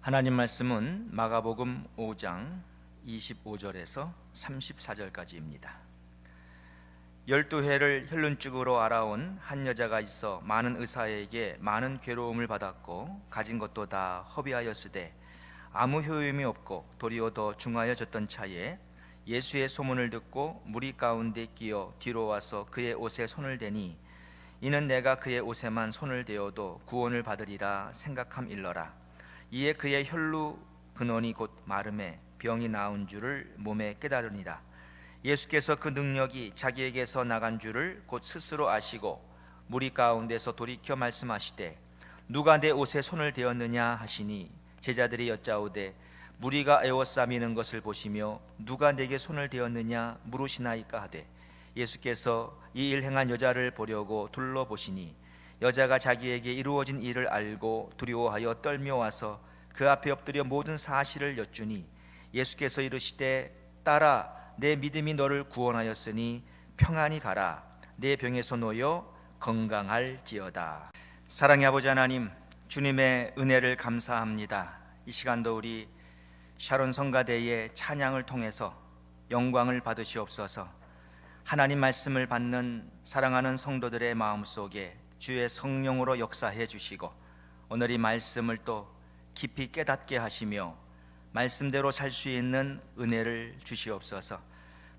하나님 말씀은 마가복음 5장 25절에서 34절까지입니다. 12해를 혈lun증으로 알아온 한 여자가 있어 많은 의사에게 많은 괴로움을 받았고 가진 것도 다 허비하였으되 아무 효용이 없고 도리어 더 중하여졌던 차에 예수의 소문을 듣고 무리 가운데 끼어 뒤로 와서 그의 옷에 손을 대니 이는 내가 그의 옷에만 손을 대어도 구원을 받으리라 생각함일러라. 이에 그의 혈루 근원이 곧 마름에 병이 나은 줄을 몸에 깨달으니라. 예수께서 그 능력이 자기에게서 나간 줄을 곧 스스로 아시고 무리 가운데서 돌이켜 말씀하시되 누가 내 옷에 손을 대었느냐 하시니 제자들이 여짜오되 무리가 에워싸미는 것을 보시며 누가 내게 손을 대었느냐 물으시나이까 하되 예수께서 이 일 행한 여자를 보려고 둘러보시니 여자가 자기에게 이루어진 일을 알고 두려워하여 떨며 와서 그 앞에 엎드려 모든 사실을 여쭈니 예수께서 이르시되 딸아 내 믿음이 너를 구원하였으니 평안히 가라 내 병에서 놓여 건강할지어다. 사랑의 아버지 하나님, 주님의 은혜를 감사합니다. 이 시간도 우리 샤론 성가대의 찬양을 통해서 영광을 받으시옵소서. 하나님 말씀을 받는 사랑하는 성도들의 마음속에 주의 성령으로 역사해 주시고 오늘 이 말씀을 또 깊이 깨닫게 하시며 말씀대로 살 수 있는 은혜를 주시옵소서.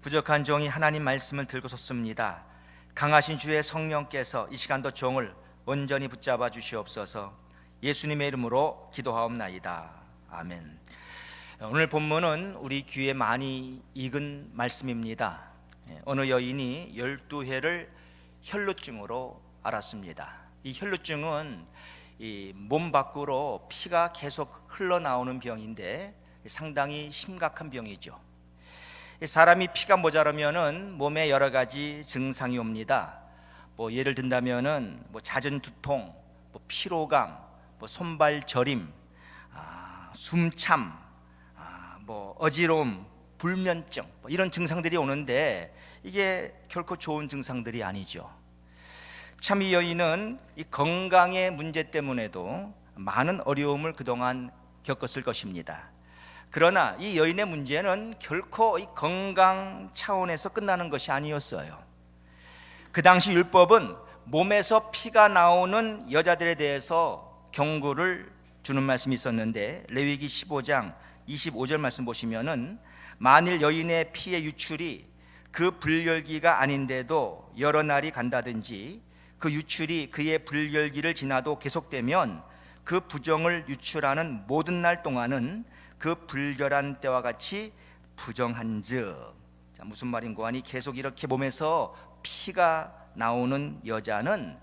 부족한 종이 하나님 말씀을 들고 섰습니다. 강하신 주의 성령께서 이 시간도 종을 온전히 붙잡아 주시옵소서. 예수님의 이름으로 기도하옵나이다. 아멘. 오늘 본문은 우리 귀에 많이 익은 말씀입니다. 어느 여인이 12해를 혈루증으로 앓았습니다. 이 혈루증은 이 몸 밖으로 피가 계속 흘러나오는 병인데 상당히 심각한 병이죠. 사람이 피가 모자라면은 몸에 여러 가지 증상이 옵니다. 예를 든다면은 잦은 두통, 피로감, 손발 저림, 숨참, 어지러움, 불면증 이런 증상들이 오는데 이게 결코 좋은 증상들이 아니죠. 참 이 여인은 이 건강의 문제 때문에도 많은 어려움을 그동안 겪었을 것입니다. 그러나 이 여인의 문제는 결코 이 건강 차원에서 끝나는 것이 아니었어요. 그 당시 율법은 몸에서 피가 나오는 여자들에 대해서 경고를 주는 말씀이 있었는데 레위기 15장 25절 말씀 보시면은 만일 여인의 피의 유출이 그 불혈기가 아닌데도 여러 날이 간다든지 그 유출이 그의 불혈기를 지나도 계속되면 그 부정을 유출하는 모든 날 동안은 그 불결한 때와 같이 부정한즉. 무슨 말인고 하니 계속 이렇게 몸에서 피가 나오는 여자는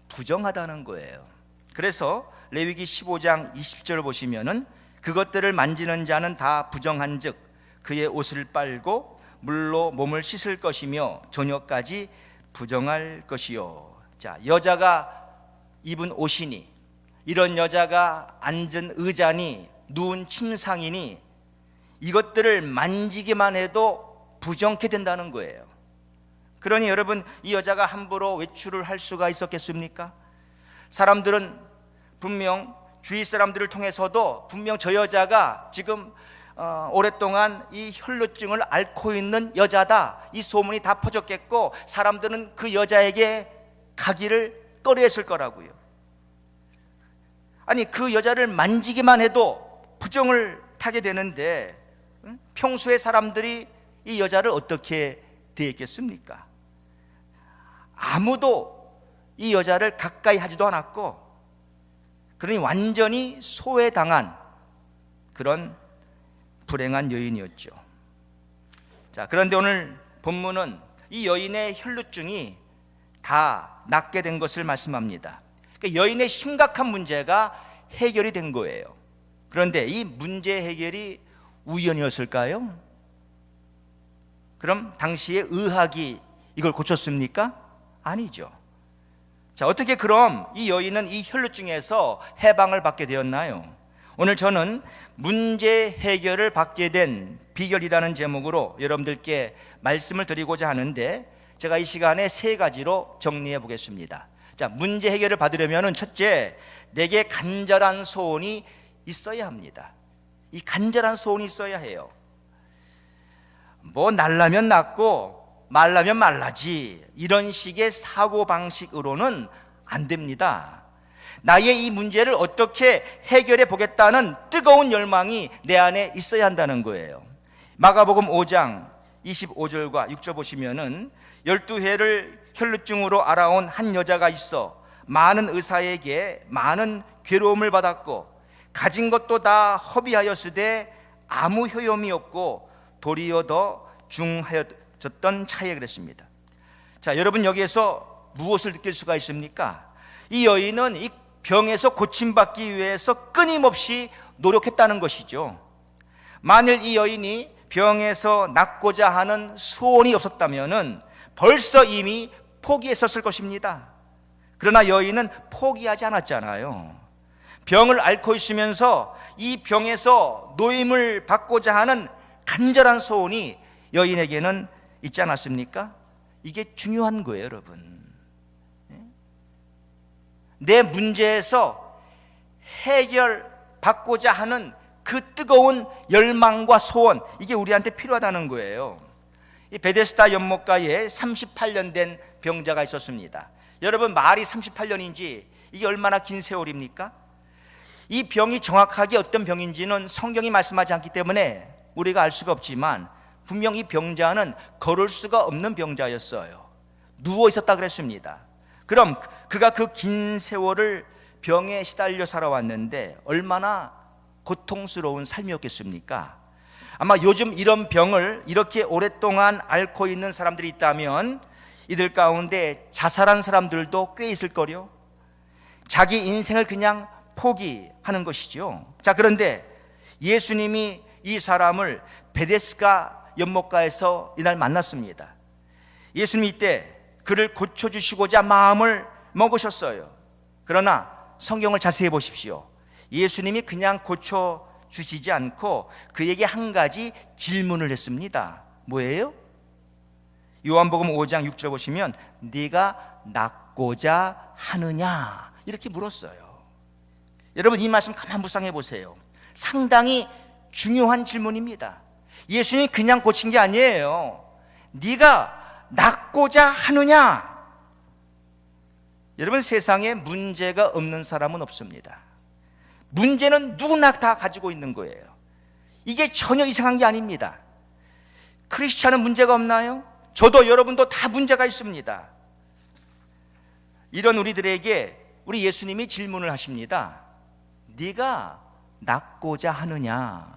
부정하다는 거예요. 그래서 레위기 15장 20절을 보시면은 그것들을 만지는 자는 다 부정한즉 그의 옷을 빨고 물로 몸을 씻을 것이며 저녁까지 부정할 것이요. 여자가 입은 옷이니 이런 여자가 앉은 의자니 누운 침상이니 이것들을 만지기만 해도 부정케 된다는 거예요. 그러니 여러분, 이 여자가 함부로 외출을 할 수가 있었겠습니까? 사람들은 분명 주위 사람들을 통해서도 분명 저 여자가 지금 오랫동안 이 혈루증을 앓고 있는 여자다 이 소문이 다 퍼졌겠고 사람들은 그 여자에게 가기를 꺼려했을 거라고요. 아니 그 여자를 만지기만 해도 부정을 타게 되는데 평소에 사람들이 이 여자를 어떻게 대했겠습니까? 아무도 이 여자를 가까이 하지도 않았고 그러니 완전히 소외당한 그런 불행한 여인이었죠. 그런데 오늘 본문은 이 여인의 혈루증이 다 낫게 된 것을 말씀합니다. 그러니까 여인의 심각한 문제가 해결이 된 거예요. 그런데 이 문제 해결이 우연이었을까요? 그럼 당시의 의학이 이걸 고쳤습니까? 아니죠. 어떻게 그럼 이 여인은 이 혈루증에서 해방을 받게 되었나요? 오늘 저는 문제 해결을 받게 된 비결이라는 제목으로 여러분들께 말씀을 드리고자 하는데 제가 이 시간에 3가지로 정리해 보겠습니다. 문제 해결을 받으려면 첫째, 내게 간절한 소원이 있어야 합니다. 이 간절한 소원이 있어야 해요. 뭐 날라면 낫고 말라면 말라지, 이런 식의 사고방식으로는 안 됩니다. 나의 이 문제를 어떻게 해결해 보겠다는 뜨거운 열망이 내 안에 있어야 한다는 거예요. 마가복음 5장 25절과 6절 보시면은 12해를 혈루증으로 알아온 한 여자가 있어 많은 의사에게 많은 괴로움을 받았고 가진 것도 다 허비하였으되 아무 효용이 없고 도리어 더 중하여졌던 차에 그랬습니다. 자, 여러분 여기에서 무엇을 느낄 수가 있습니까? 이 여인은 이 병에서 고침받기 위해서 끊임없이 노력했다는 것이죠. 만일 이 여인이 병에서 낫고자 하는 소원이 없었다면 벌써 이미 포기했었을 것입니다. 그러나 여인은 포기하지 않았잖아요. 병을 앓고 있으면서 이 병에서 노임을 받고자 하는 간절한 소원이 여인에게는 있지 않았습니까? 이게 중요한 거예요, 여러분. 내 문제에서 해결받고자 하는 그 뜨거운 열망과 소원, 이게 우리한테 필요하다는 거예요. 이 베데스다 연못가에 38년 된 병자가 있었습니다. 여러분, 말이 38년인지 이게 얼마나 긴 세월입니까? 이 병이 정확하게 어떤 병인지는 성경이 말씀하지 않기 때문에 우리가 알 수가 없지만 분명히 병자는 걸을 수가 없는 병자였어요. 누워 있었다 그랬습니다. 그럼 그가 그 긴 세월을 병에 시달려 살아왔는데 얼마나 고통스러운 삶이었겠습니까? 아마 요즘 이런 병을 이렇게 오랫동안 앓고 있는 사람들이 있다면 이들 가운데 자살한 사람들도 꽤 있을 거요. 자기 인생을 그냥 포기하는 것이죠. 자, 그런데 예수님이 이 사람을 베데스다 연못가에서 이날 만났습니다. 예수님이 이때 그를 고쳐주시고자 마음을 먹으셨어요. 그러나 성경을 자세히 보십시오. 예수님이 그냥 고쳐주시지 않고 그에게 한 가지 질문을 했습니다. 뭐예요? 요한복음 5장 6절 보시면 네가 낫고자 하느냐, 이렇게 물었어요. 여러분, 이 말씀 가만 묵상해 보세요. 상당히 중요한 질문입니다. 예수님이 그냥 고친 게 아니에요. 네가 낫고자 하느냐? 여러분, 세상에 문제가 없는 사람은 없습니다. 문제는 누구나 다 가지고 있는 거예요. 이게 전혀 이상한 게 아닙니다. 크리스찬은 문제가 없나요? 저도 여러분도 다 문제가 있습니다. 이런 우리들에게 우리 예수님이 질문을 하십니다. 네가 낫고자 하느냐?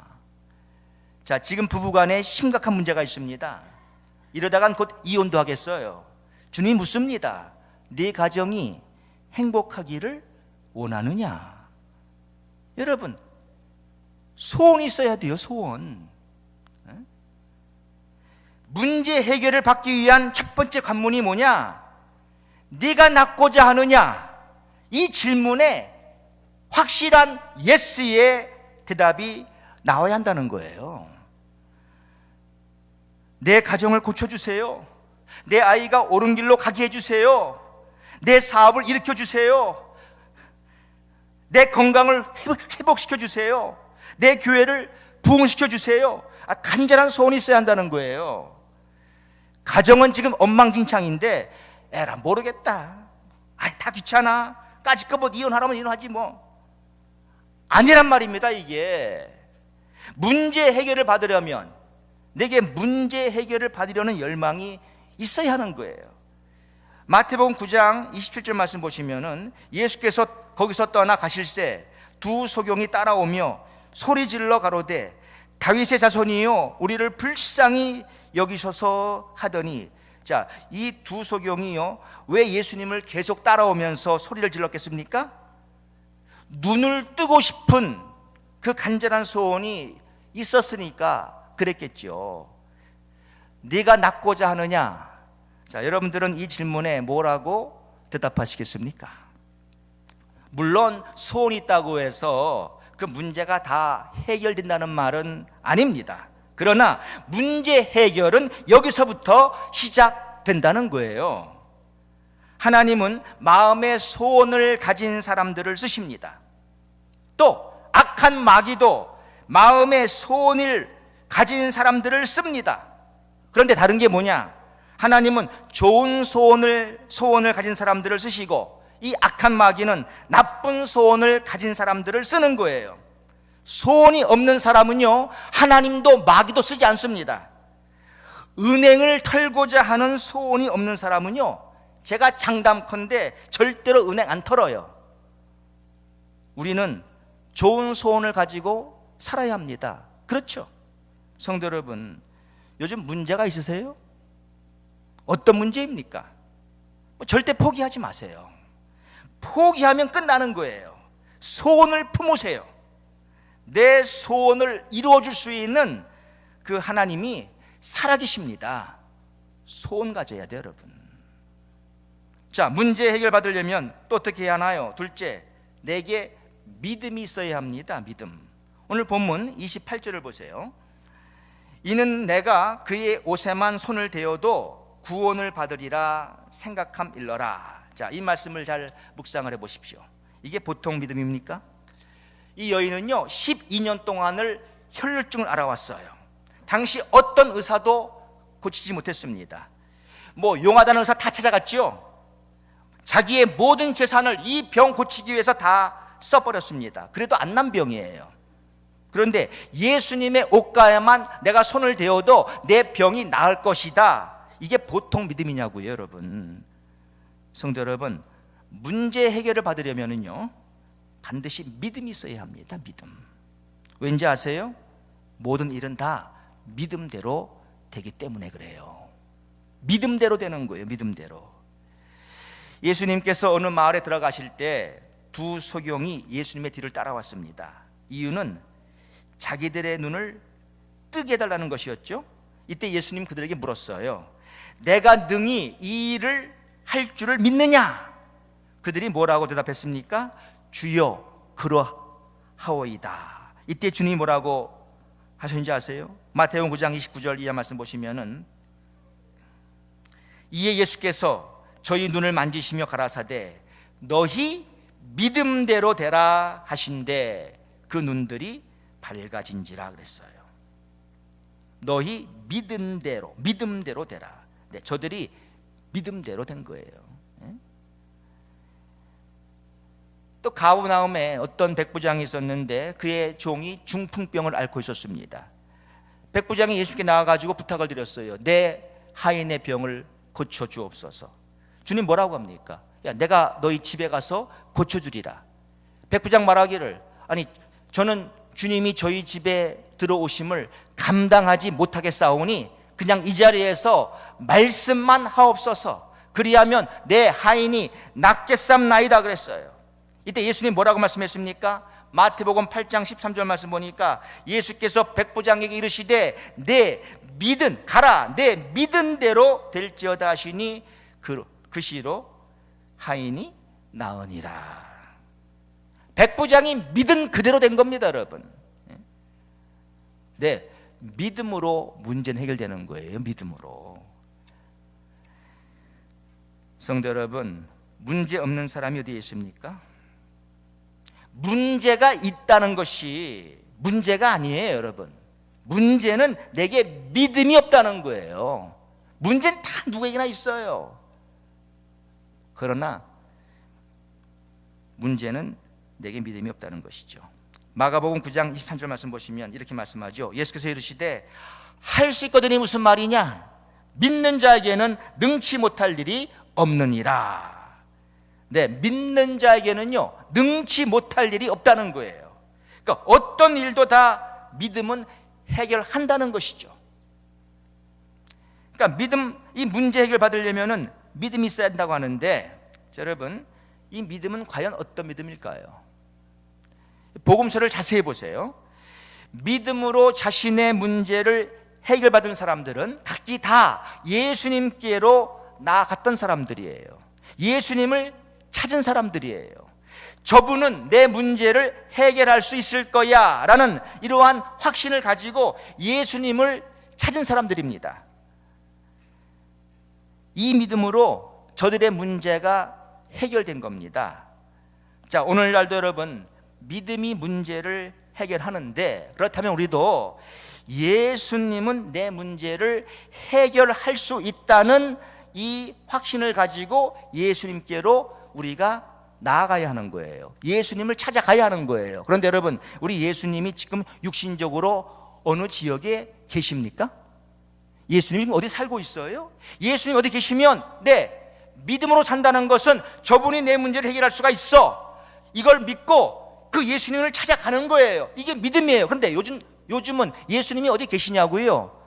자, 지금 부부간에 심각한 문제가 있습니다. 이러다간 곧 이혼도 하겠어요. 주님이 묻습니다. 네 가정이 행복하기를 원하느냐? 여러분, 소원이 있어야 돼요. 소원. 문제 해결을 받기 위한 첫 번째 관문이 뭐냐? 네가 낫고자 하느냐? 이 질문에 확실한 예스의 대답이 나와야 한다는 거예요. 내 가정을 고쳐주세요. 내 아이가 옳은 길로 가게 해주세요. 내 사업을 일으켜주세요. 내 건강을 회복시켜주세요. 내 교회를 부흥시켜주세요. 간절한 소원이 있어야 한다는 거예요. 가정은 지금 엉망진창인데 에라 모르겠다, 다 귀찮아, 까짓 거 이혼하라면 이혼하지 뭐, 아니란 말입니다. 이게 문제 해결을 받으려면 내게 문제 해결을 받으려는 열망이 있어야 하는 거예요. 마태복음 9장 27절 말씀 보시면은 예수께서 거기서 떠나 가실새 두 소경이 따라오며 소리질러 가로되 다윗의 자손이요 우리를 불쌍히 여기셔서 하더니, 자, 이 두 소경이요 왜 예수님을 계속 따라오면서 소리를 질렀겠습니까? 눈을 뜨고 싶은 그 간절한 소원이 있었으니까 그랬겠죠. 네가 낫고자 하느냐? 자, 여러분들은 이 질문에 뭐라고 대답하시겠습니까? 물론 소원이 있다고 해서 그 문제가 다 해결된다는 말은 아닙니다. 그러나 문제 해결은 여기서부터 시작된다는 거예요. 하나님은 마음의 소원을 가진 사람들을 쓰십니다. 또 악한 마귀도 마음의 소원을 가진 사람들을 씁니다. 그런데 다른 게 뭐냐? 하나님은 좋은 소원을 가진 사람들을 쓰시고, 이 악한 마귀는 나쁜 소원을 가진 사람들을 쓰는 거예요. 소원이 없는 사람은요, 하나님도 마귀도 쓰지 않습니다. 은행을 털고자 하는 소원이 없는 사람은요, 제가 장담컨대 절대로 은행 안 털어요. 우리는 좋은 소원을 가지고 살아야 합니다. 그렇죠? 성도 여러분, 요즘 문제가 있으세요? 어떤 문제입니까? 절대 포기하지 마세요. 포기하면 끝나는 거예요. 소원을 품으세요. 내 소원을 이루어줄 수 있는 그 하나님이 살아계십니다. 소원 가져야 돼요, 여러분. 자, 문제 해결 받으려면 또 어떻게 해야 하나요? 둘째, 내게 믿음이 있어야 합니다. 믿음. 오늘 본문 28절을 보세요. 이는 내가 그의 옷에만 손을 대어도 구원을 받으리라 생각함 일러라. 자, 이 말씀을 잘 묵상을 해보십시오. 이게 보통 믿음입니까? 이 여인은요, 12년 동안을 혈루증을 앓아왔어요. 당시 어떤 의사도 고치지 못했습니다. 용하다는 의사 다 찾아갔죠. 자기의 모든 재산을 이 병 고치기 위해서 다 써버렸습니다. 그래도 안 난 병이에요. 그런데 예수님의 옷가에만 내가 손을 대어도 내 병이 나을 것이다. 이게 보통 믿음이냐고요, 여러분. 성도 여러분, 문제 해결을 받으려면요, 반드시 믿음이 있어야 합니다. 믿음. 왠지 아세요? 모든 일은 다 믿음대로 되기 때문에 그래요. 믿음대로 되는 거예요. 믿음대로. 예수님께서 어느 마을에 들어가실 때 두 소경이 예수님의 뒤를 따라왔습니다. 이유는 자기들의 눈을 뜨게 해달라는 것이었죠. 이때 예수님 그들에게 물었어요. 내가 능히 이 일을 할 줄을 믿느냐? 그들이 뭐라고 대답했습니까? 주여, 그러하오이다. 이때 주님이 뭐라고 하셨는지 아세요? 마태복음 9장 29절 이하 말씀 보시면은, 이에 예수께서 저희 눈을 만지시며 가라사대 너희 믿음대로 되라 하신대 그 눈들이 밝아진지라 그랬어요. 너희 믿음대로 되라. 네, 저들이 믿음대로 된 거예요. 또 가버나움에 어떤 백부장이 있었는데 그의 종이 중풍병을 앓고 있었습니다. 백부장이 예수께 나와가지고 부탁을 드렸어요. 내 하인의 병을 고쳐주옵소서. 주님 뭐라고 합니까? 야, 내가 너희 집에 가서 고쳐주리라. 백부장 말하기를, 아니 저는 주님이 저희 집에 들어오심을 감당하지 못하겠사오니 그냥 이 자리에서 말씀만 하옵소서. 그리하면 내 하인이 낫겠삼나이다 그랬어요. 이때 예수님 뭐라고 말씀했습니까? 마태복음 8장 13절 말씀 보니까 예수께서 백부장에게 이르시되 내 믿은 가라 내 믿은 대로 될지어다 하시니 그 시로 하인이 나으니라. 백부장이 믿은 그대로 된 겁니다, 여러분. 네, 믿음으로 문제는 해결되는 거예요. 믿음으로. 성도 여러분, 문제 없는 사람이 어디에 있습니까? 문제가 있다는 것이 문제가 아니에요, 여러분. 문제는 내게 믿음이 없다는 거예요. 문제는 다 누구에게나 있어요. 그러나 문제는 내게 믿음이 없다는 것이죠. 마가복음 9장 23절 말씀 보시면 이렇게 말씀하죠. 예수께서 이르시되 할 수 있거든이 무슨 말이냐? 믿는 자에게는 능치 못할 일이 없느니라. 네, 믿는 자에게는요 능치 못할 일이 없다는 거예요. 그러니까 어떤 일도 다 믿음은 해결한다는 것이죠. 그러니까 믿음, 이 문제 해결 받으려면은 믿음이 있어야 한다고 하는데, 자, 여러분, 이 믿음은 과연 어떤 믿음일까요? 복음서를 자세히 보세요. 믿음으로 자신의 문제를 해결받은 사람들은 각기 다 예수님께로 나아갔던 사람들이에요. 예수님을 찾은 사람들이에요. 저분은 내 문제를 해결할 수 있을 거야 라는 이러한 확신을 가지고 예수님을 찾은 사람들입니다. 이 믿음으로 저들의 문제가 해결된 겁니다. 자, 오늘날도 여러분, 믿음이 문제를 해결하는데, 그렇다면 우리도 예수님은 내 문제를 해결할 수 있다는 이 확신을 가지고 예수님께로 우리가 나아가야 하는 거예요. 예수님을 찾아가야 하는 거예요. 그런데 여러분, 우리 예수님이 지금 육신적으로 어느 지역에 계십니까? 예수님이 어디 살고 있어요? 예수님 어디 계시면 믿음으로 산다는 것은 저분이 내 문제를 해결할 수가 있어, 이걸 믿고 그 예수님을 찾아가는 거예요. 이게 믿음이에요. 그런데 요즘은 예수님이 어디 계시냐고요?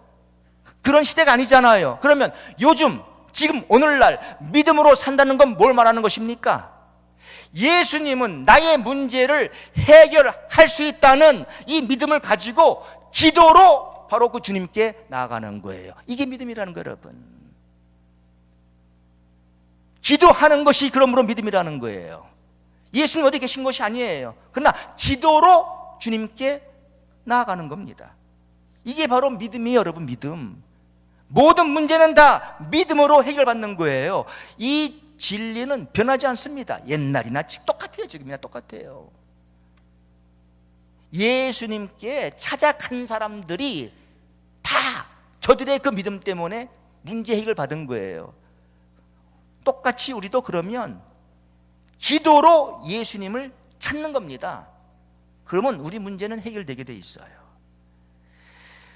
그런 시대가 아니잖아요. 그러면 지금 오늘날 믿음으로 산다는 건 뭘 말하는 것입니까? 예수님은 나의 문제를 해결할 수 있다는 이 믿음을 가지고 기도로 바로 그 주님께 나아가는 거예요. 이게 믿음이라는 거예요, 여러분. 기도하는 것이 그러므로 믿음이라는 거예요. 예수님 어디 계신 것이 아니에요. 그러나 기도로 주님께 나아가는 겁니다. 이게 바로 믿음이에요, 여러분. 믿음. 모든 문제는 다 믿음으로 해결받는 거예요. 이 진리는 변하지 않습니다. 옛날이나 똑같아요. 지금이나 똑같아요. 예수님께 찾아간 사람들이 다 저들의 그 믿음 때문에 문제 해결 받은 거예요. 똑같이 우리도 그러면 기도로 예수님을 찾는 겁니다. 그러면 우리 문제는 해결되게 돼 있어요.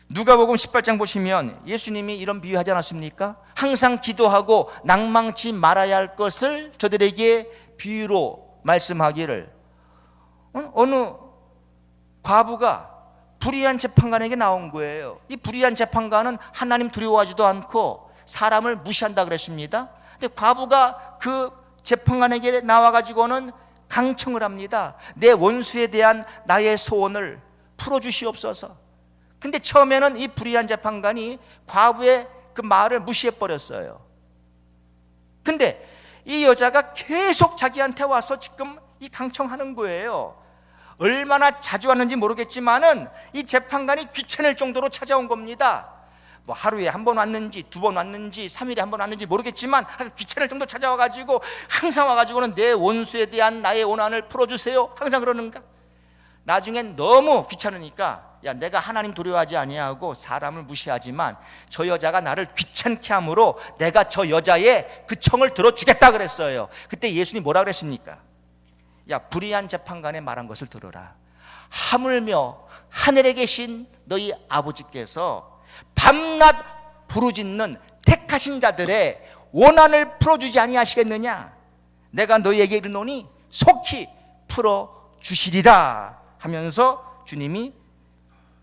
누가복음 18장 보시면 예수님이 이런 비유하지 않았습니까? 항상 기도하고 낭망치 말아야 할 것을 저들에게 비유로 말씀하기를, 어느 과부가 불의한 재판관에게 나온 거예요. 이 불의한 재판관은 하나님 두려워하지도 않고 사람을 무시한다 그랬습니다. 근데 과부가 그 재판관에게 나와가지고는 강청을 합니다. 내 원수에 대한 나의 소원을 풀어주시옵소서. 근데 처음에는 이 불의한 재판관이 과부의 그 말을 무시해버렸어요. 근데 이 여자가 계속 자기한테 와서 지금 이 강청하는 거예요. 얼마나 자주 왔는지 모르겠지만은 이 재판관이 귀찮을 정도로 찾아온 겁니다. 뭐 하루에 한 번 왔는지 2번 왔는지 3일에 한 번 왔는지 모르겠지만 귀찮을 정도 찾아와가지고 항상 와가지고는 내 원수에 대한 나의 원한을 풀어주세요, 항상 그러는가. 나중엔 너무 귀찮으니까, 야, 내가 하나님 두려워하지 아니하고 사람을 무시하지만 저 여자가 나를 귀찮게 함으로 내가 저 여자의 그 청을 들어주겠다 그랬어요. 그때 예수님이 뭐라 그랬습니까? 야, 불의한 재판관의 말한 것을 들어라. 하물며 하늘에 계신 너희 아버지께서 밤낮 부르짖는 택하신 자들의 원한을 풀어주지 아니하시겠느냐? 내가 너희에게 이르노니 속히 풀어주시리라 하면서 주님이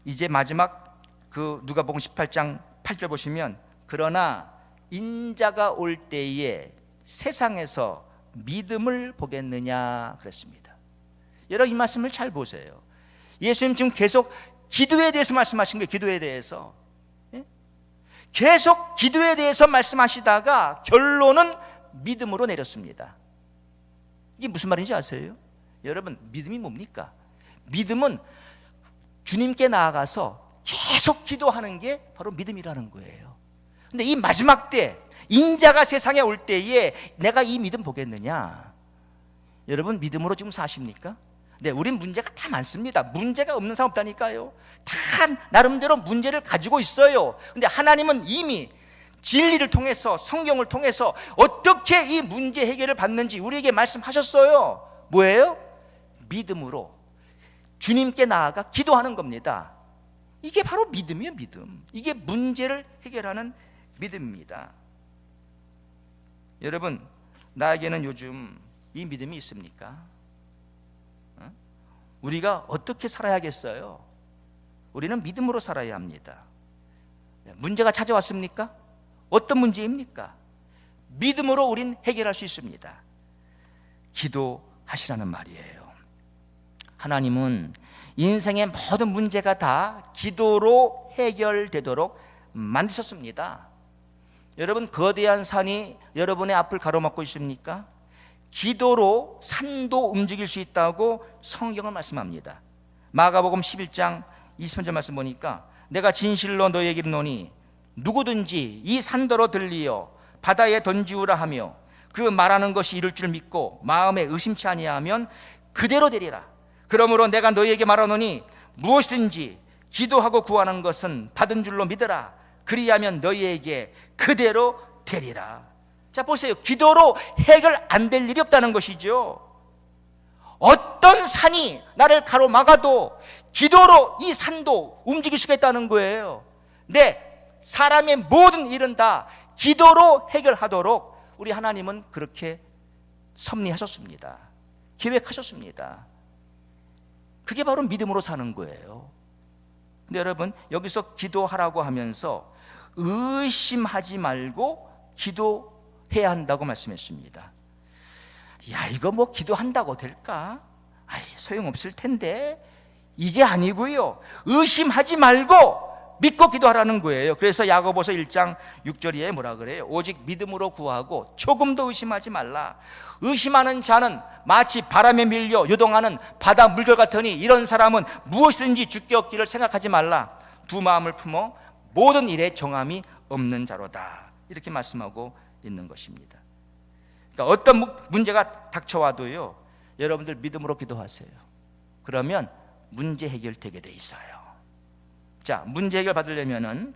이제 마지막 그 누가복음 18장 8절 보시면, 그러나 인자가 올 때에 세상에서 믿음을 보겠느냐 그랬습니다. 여러분, 이 말씀을 잘 보세요. 예수님 지금 계속 기도에 대해서 말씀하신 거예요. 기도에 대해서 계속 기도에 대해서 말씀하시다가 결론은 믿음으로 내렸습니다. 이게 무슨 말인지 아세요? 여러분, 믿음이 뭡니까? 믿음은 주님께 나아가서 계속 기도하는 게 바로 믿음이라는 거예요. 근데 이 마지막 때 인자가 세상에 올 때에 내가 이 믿음 보겠느냐? 여러분, 믿음으로 지금 사십니까? 네, 우린 문제가 다 많습니다. 문제가 없는 사람 없다니까요. 다 나름대로 문제를 가지고 있어요. 근데 하나님은 이미 진리를 통해서, 성경을 통해서 어떻게 이 문제 해결을 받는지 우리에게 말씀하셨어요. 뭐예요? 믿음으로 주님께 나아가 기도하는 겁니다. 이게 바로 믿음이에요. 믿음. 이게 문제를 해결하는 믿음입니다. 여러분, 나에게는 요즘 이 믿음이 있습니까? 우리가 어떻게 살아야겠어요? 우리는 믿음으로 살아야 합니다. 문제가 찾아왔습니까? 어떤 문제입니까? 믿음으로 우린 해결할 수 있습니다. 기도하시라는 말이에요. 하나님은 인생의 모든 문제가 다 기도로 해결되도록 만드셨습니다. 여러분, 거대한 산이 여러분의 앞을 가로막고 있습니까? 기도로 산도 움직일 수 있다고 성경은 말씀합니다. 마가복음 11장 20절 말씀 보니까, 내가 진실로 너희에게 이르노니 누구든지 이 산더러 들리어 바다에 던지우라 하며 그 말하는 것이 이룰 줄 믿고 마음에 의심치 아니하면 그대로 되리라. 그러므로 내가 너희에게 말하노니 무엇이든지 기도하고 구하는 것은 받은 줄로 믿으라. 그리하면 너희에게 그대로 되리라. 자, 보세요. 기도로 해결 안 될 일이 없다는 것이죠. 어떤 산이 나를 가로막아도 기도로 이 산도 움직일 수가 있다는 거예요. 네, 사람의 모든 일은 다 기도로 해결하도록 우리 하나님은 그렇게 섭리하셨습니다. 계획하셨습니다. 그게 바로 믿음으로 사는 거예요. 근데 여러분, 여기서 기도하라고 하면서 의심하지 말고 기도해야 한다고 말씀했습니다. 야, 이거 뭐 기도한다고 될까? 아이, 소용없을 텐데. 이게 아니고요, 의심하지 말고 믿고 기도하라는 거예요. 그래서 야고보서 1장 6절에 뭐라 그래요? 오직 믿음으로 구하고 조금도 의심하지 말라. 의심하는 자는 마치 바람에 밀려 요동하는 바다 물결 같으니 이런 사람은 무엇이든지 주께 얻기를 생각하지 말라. 두 마음을 품어 모든 일에 정함이 없는 자로다. 이렇게 말씀하고 있는 것입니다. 그러니까 어떤 문제가 닥쳐와도요, 여러분들 믿음으로 기도하세요. 그러면 문제 해결되게 돼 있어요. 자, 문제 해결 받으려면은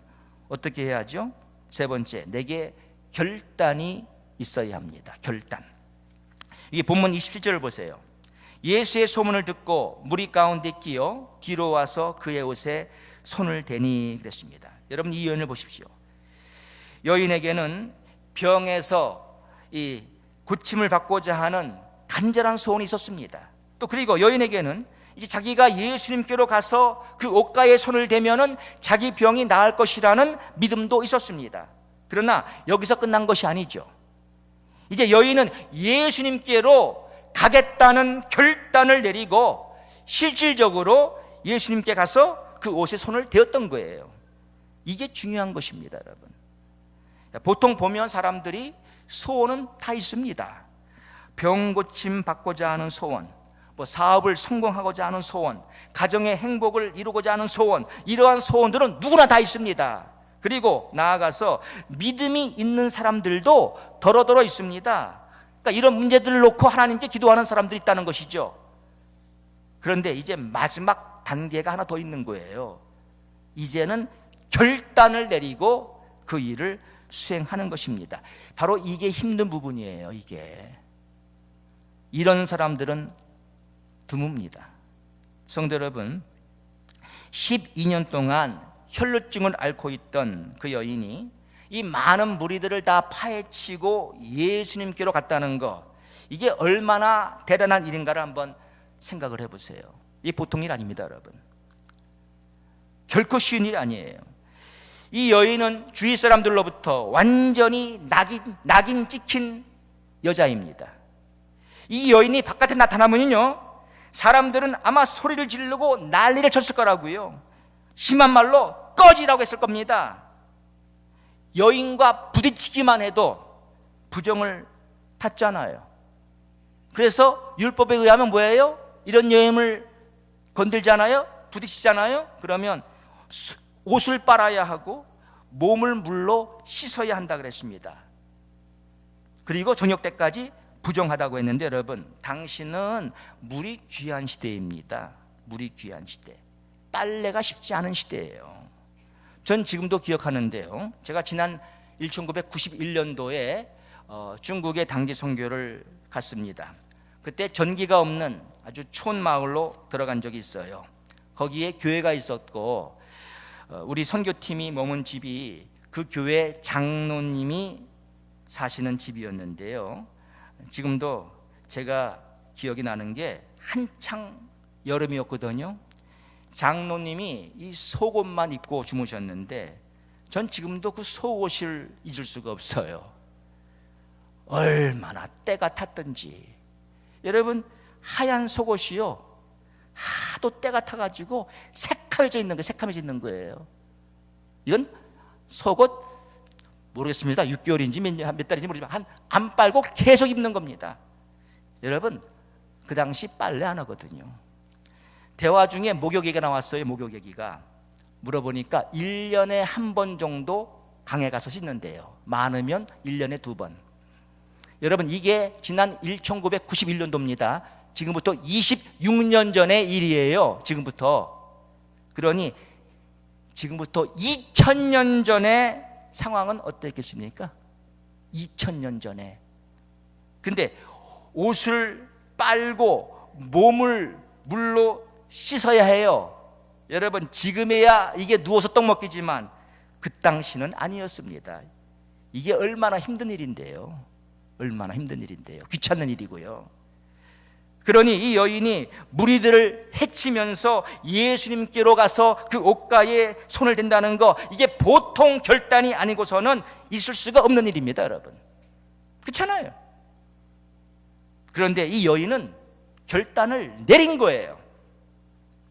어떻게 해야죠? 세 번째, 내게 결단이 있어야 합니다. 결단. 이 본문 27절을 보세요. 예수의 소문을 듣고 무리 가운데 끼어 뒤로 와서 그의 옷에 손을 대니 그랬습니다. 여러분, 이 여인을 보십시오. 여인에게는 병에서 이 고침을 받고자 하는 간절한 소원이 있었습니다. 또 그리고 여인에게는 이제 자기가 예수님께로 가서 그 옷가에 손을 대면은 자기 병이 나을 것이라는 믿음도 있었습니다. 그러나 여기서 끝난 것이 아니죠. 이제 여인은 예수님께로 가겠다는 결단을 내리고 실질적으로 예수님께 가서 그 옷에 손을 대었던 거예요. 이게 중요한 것입니다, 여러분. 보통 보면 사람들이 소원은 다 있습니다. 병 고침 받고자 하는 소원, 사업을 성공하고자 하는 소원, 가정의 행복을 이루고자 하는 소원, 이러한 소원들은 누구나 다 있습니다. 그리고 나아가서 믿음이 있는 사람들도 더러더러 있습니다. 그러니까 이런 문제들을 놓고 하나님께 기도하는 사람들이 있다는 것이죠. 그런데 이제 마지막 단계가 하나 더 있는 거예요. 이제는 결단을 내리고 그 일을 수행하는 것입니다. 바로 이게 힘든 부분이에요. 이게 이런 사람들은 드뭅니다. 성도 여러분, 12년 동안 혈루증을 앓고 있던 그 여인이 이 많은 무리들을 다 파헤치고 예수님께로 갔다는 것, 이게 얼마나 대단한 일인가를 한번 생각을 해보세요. 이게 보통 일 아닙니다, 여러분. 결코 쉬운 일이 아니에요. 이 여인은 주위 사람들로부터 완전히 낙인 찍힌 여자입니다. 이 여인이 바깥에 나타나면요, 사람들은 아마 소리를 지르고 난리를 쳤을 거라고요. 심한 말로 꺼지라고 했을 겁니다. 여인과 부딪히기만 해도 부정을 탔잖아요. 그래서 율법에 의하면 뭐예요? 이런 여인을 건들잖아요, 부딪히잖아요. 그러면 옷을 빨아야 하고 몸을 물로 씻어야 한다 그랬습니다. 그리고 저녁 때까지 부정하다고 했는데, 여러분, 당신은 물이 귀한 시대입니다. 물이 귀한 시대. 빨래가 쉽지 않은 시대예요. 전 지금도 기억하는데요, 제가 지난 1991년도에 중국의 단기 선교를 갔습니다. 그때 전기가 없는 아주 촌마을로 들어간 적이 있어요. 거기에 교회가 있었고 우리 선교팀이 머문 집이 그 교회 장로님이 사시는 집이었는데요, 지금도 제가 기억이 나는 게 한창 여름이었거든요. 장로님이 이 속옷만 입고 주무셨는데 전 지금도 그 속옷을 잊을 수가 없어요. 얼마나 때가 탔던지. 여러분, 하얀 속옷이요, 하도 때가 타가지고 새카매져 있는 거예요. 이건 속옷 모르겠습니다. 6개월인지 몇 달인지 모르지만 안 빨고 계속 입는 겁니다. 여러분, 그 당시 빨래 안 하거든요. 대화 중에 목욕얘기가 나왔어요. 목욕얘기가 물어보니까 1년에 한 번 정도 강에 가서 씻는데요. 많으면 1년에 2번. 여러분, 이게 지난 1991년도입니다. 지금부터 26년 전의 일이에요. 지금부터. 그러니 지금부터 2000년 전의 상황은 어땠겠습니까? 2000년 전에. 근데 옷을 빨고 몸을 물로 씻어야 해요. 여러분, 지금에야 이게 누워서 떡 먹기지만 그 당시는 아니었습니다. 이게 얼마나 힘든 일인데요. 얼마나 힘든 일인데요. 귀찮은 일이고요. 그러니 이 여인이 무리들을 해치면서 예수님께로 가서 그 옷가에 손을 댄다는 거, 이게 보통 결단이 아니고서는 있을 수가 없는 일입니다, 여러분. 그렇잖아요. 그런데 이 여인은 결단을 내린 거예요.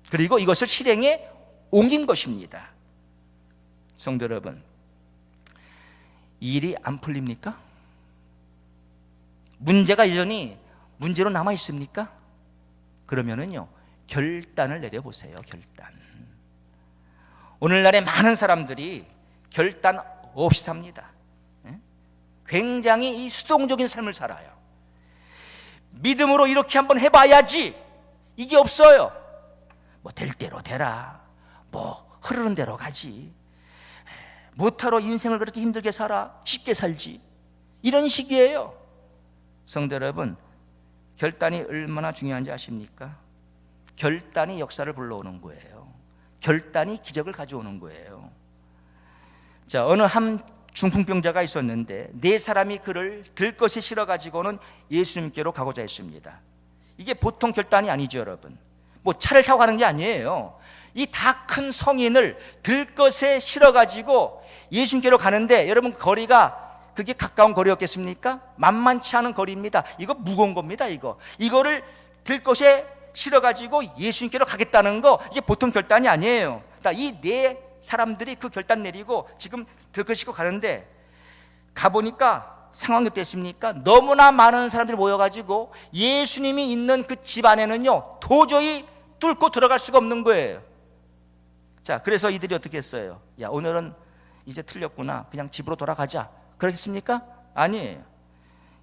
그리고 이것을 실행에 옮긴 것입니다. 성도 여러분, 이 일이 안 풀립니까? 문제가 여전히 문제로 남아 있습니까? 그러면은요, 결단을 내려보세요. 결단. 오늘날의 많은 사람들이 결단 없이 삽니다. 굉장히 이 수동적인 삶을 살아요. 믿음으로 이렇게 한번 해봐야지, 이게 없어요. 뭐 될 대로 되라, 뭐 흐르는 대로 가지, 뭐하러 인생을 그렇게 힘들게 살아, 쉽게 살지, 이런 식이에요. 성도 여러분, 결단이 얼마나 중요한지 아십니까? 결단이 역사를 불러오는 거예요. 결단이 기적을 가져오는 거예요. 자, 어느 한 중풍병자가 있었는데 네 사람이 그를 들것에 실어가지고는 예수님께로 가고자 했습니다. 이게 보통 결단이 아니죠, 여러분. 뭐 차를 타고 가는 게 아니에요. 이 다 큰 성인을 들것에 실어가지고 예수님께로 가는데, 여러분, 거리가 그게 가까운 거리였겠습니까? 만만치 않은 거리입니다. 이거 무거운 겁니다. 이거를 들것에 실어가지고 예수님께로 가겠다는 거, 이게 보통 결단이 아니에요. 이 네 사람들이 그 결단 내리고 지금 들것 싣고 가는데, 가보니까 상황이 어땠습니까? 너무나 많은 사람들이 모여가지고 예수님이 있는 그 집 안에는요, 도저히 뚫고 들어갈 수가 없는 거예요. 자, 그래서 이들이 어떻게 했어요? 야, 오늘은 이제 틀렸구나, 그냥 집으로 돌아가자, 그렇겠습니까? 아니에요.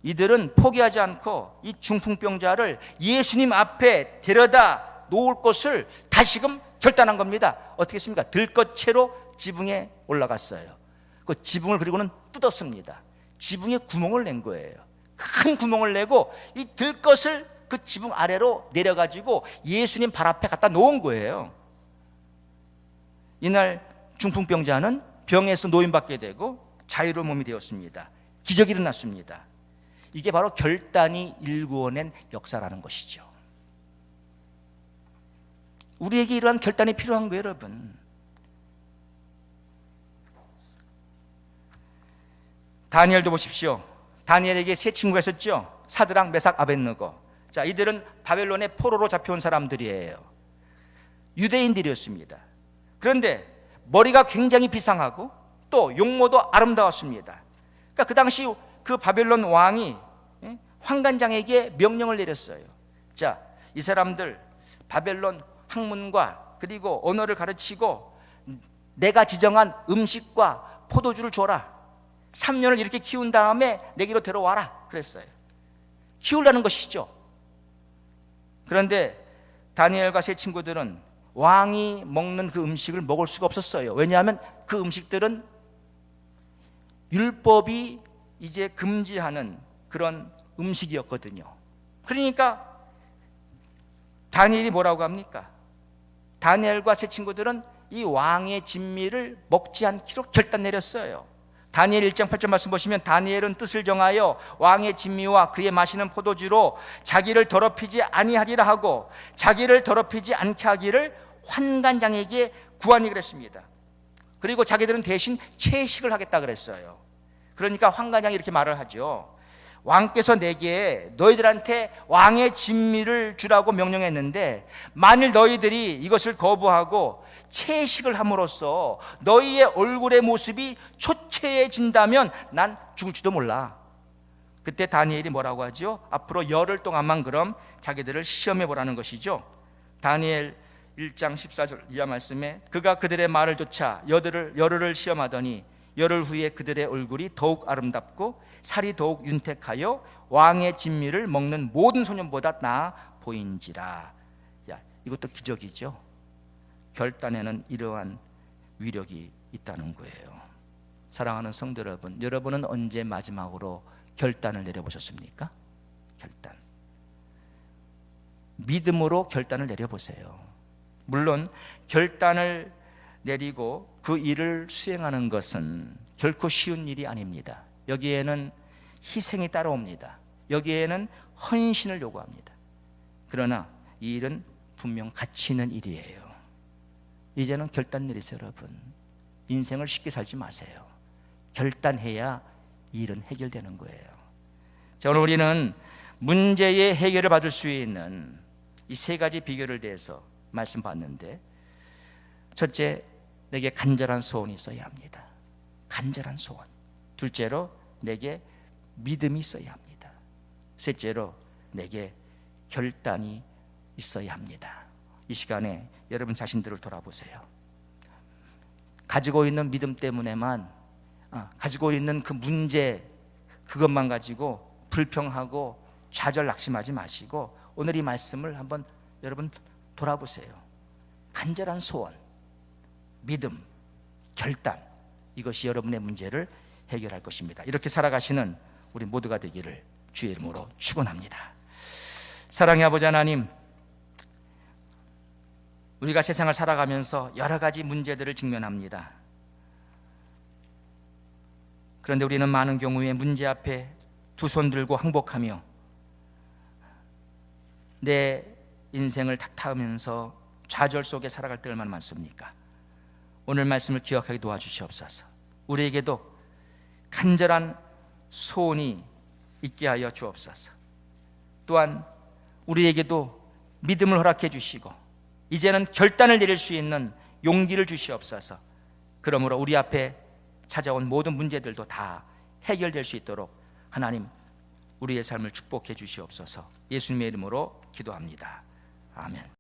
이들은 포기하지 않고 이 중풍병자를 예수님 앞에 데려다 놓을 것을 다시금 결단한 겁니다. 어떻게 했습니까? 들것채로 지붕에 올라갔어요. 그 지붕을 그리고는 뜯었습니다. 지붕에 구멍을 낸 거예요. 큰 구멍을 내고 이 들것을 그 지붕 아래로 내려가지고 예수님 발 앞에 갖다 놓은 거예요. 이날 중풍병자는 병에서 노인받게 되고 자유로운 몸이 되었습니다. 기적이 일어났습니다. 이게 바로 결단이 일구어낸 역사라는 것이죠. 우리에게 이러한 결단이 필요한 거예요, 여러분. 다니엘도 보십시오. 다니엘에게 세 친구가 있었죠. 사드락, 메삭, 아벳느고. 자, 이들은 바벨론의 포로로 잡혀온 사람들이에요. 유대인들이었습니다. 그런데 머리가 굉장히 비상하고 또 용모도 아름다웠습니다. 그러니까 그 당시 그 바벨론 왕이 환관장에게 명령을 내렸어요. 자, 이 사람들 바벨론 학문과 그리고 언어를 가르치고 내가 지정한 음식과 포도주를 줘라. 3년을 이렇게 키운 다음에 내게로 데려와라 그랬어요. 키우려는 것이죠. 그런데 다니엘과 세 친구들은 왕이 먹는 그 음식을 먹을 수가 없었어요. 왜냐하면 그 음식들은 율법이 이제 금지하는 그런 음식이었거든요. 그러니까 다니엘이 뭐라고 합니까? 다니엘과 세 친구들은 이 왕의 진미를 먹지 않기로 결단 내렸어요. 다니엘 1장 8절 말씀 보시면, 다니엘은 뜻을 정하여 왕의 진미와 그의 마시는 포도주로 자기를 더럽히지 아니하리라 하고 자기를 더럽히지 않게 하기를 환관장에게 구하니 그랬습니다. 그리고 자기들은 대신 채식을 하겠다 그랬어요. 그러니까 환관장이 이렇게 말을 하죠. 왕께서 내게 너희들한테 왕의 진미를 주라고 명령했는데 만일 너희들이 이것을 거부하고 채식을 함으로써 너희의 얼굴의 모습이 초췌해진다면 난 죽을지도 몰라. 그때 다니엘이 뭐라고 하죠? 앞으로 열흘 동안만 그럼 자기들을 시험해 보라는 것이죠. 다니엘 1장 14절 이하 말씀에, 그가 그들의 말을 좇아 열흘을 시험하더니 열흘 후에 그들의 얼굴이 더욱 아름답고 살이 더욱 윤택하여 왕의 진미를 먹는 모든 소년보다 나아 보인지라. 야, 이것도 기적이죠. 결단에는 이러한 위력이 있다는 거예요. 사랑하는 성도 여러분, 여러분은 언제 마지막으로 결단을 내려보셨습니까? 결단. 믿음으로 결단을 내려보세요. 물론 결단을 내리고 그 일을 수행하는 것은 결코 쉬운 일이 아닙니다. 여기에는 희생이 따라옵니다. 여기에는 헌신을 요구합니다. 그러나 이 일은 분명 가치 있는 일이에요. 이제는 결단 내리세요, 여러분. 인생을 쉽게 살지 마세요. 결단해야 이 일은 해결되는 거예요. 자, 오늘 우리는 문제의 해결을 받을 수 있는 이 세 가지 비결을 대해서 말씀 봤는데, 첫째, 내게 간절한 소원이 있어야 합니다. 간절한 소원. 둘째로, 내게 믿음이 있어야 합니다. 셋째로, 내게 결단이 있어야 합니다. 이 시간에 여러분 자신들을 돌아보세요. 가지고 있는 믿음 때문에만, 가지고 있는 그 문제, 그것만 가지고 불평하고 좌절 낙심하지 마시고 오늘 이 말씀을 한번 여러분 돌아보세요. 간절한 소원, 믿음, 결단, 이것이 여러분의 문제를 해결할 것입니다. 이렇게 살아가시는 우리 모두가 되기를 주의 이름으로 축원합니다. 사랑의 아버지 하나님, 우리가 세상을 살아가면서 여러 가지 문제들을 직면합니다. 그런데 우리는 많은 경우에 문제 앞에 두 손 들고 항복하며 내 인생을 탁타하면서 좌절 속에 살아갈 때 얼마나 많습니까? 오늘 말씀을 기억하게 도와주시옵소서. 우리에게도 간절한 소원이 있게 하여 주옵소서. 또한 우리에게도 믿음을 허락해 주시고 이제는 결단을 내릴 수 있는 용기를 주시옵소서. 그러므로 우리 앞에 찾아온 모든 문제들도 다 해결될 수 있도록 하나님 우리의 삶을 축복해 주시옵소서. 예수님의 이름으로 기도합니다. 아멘.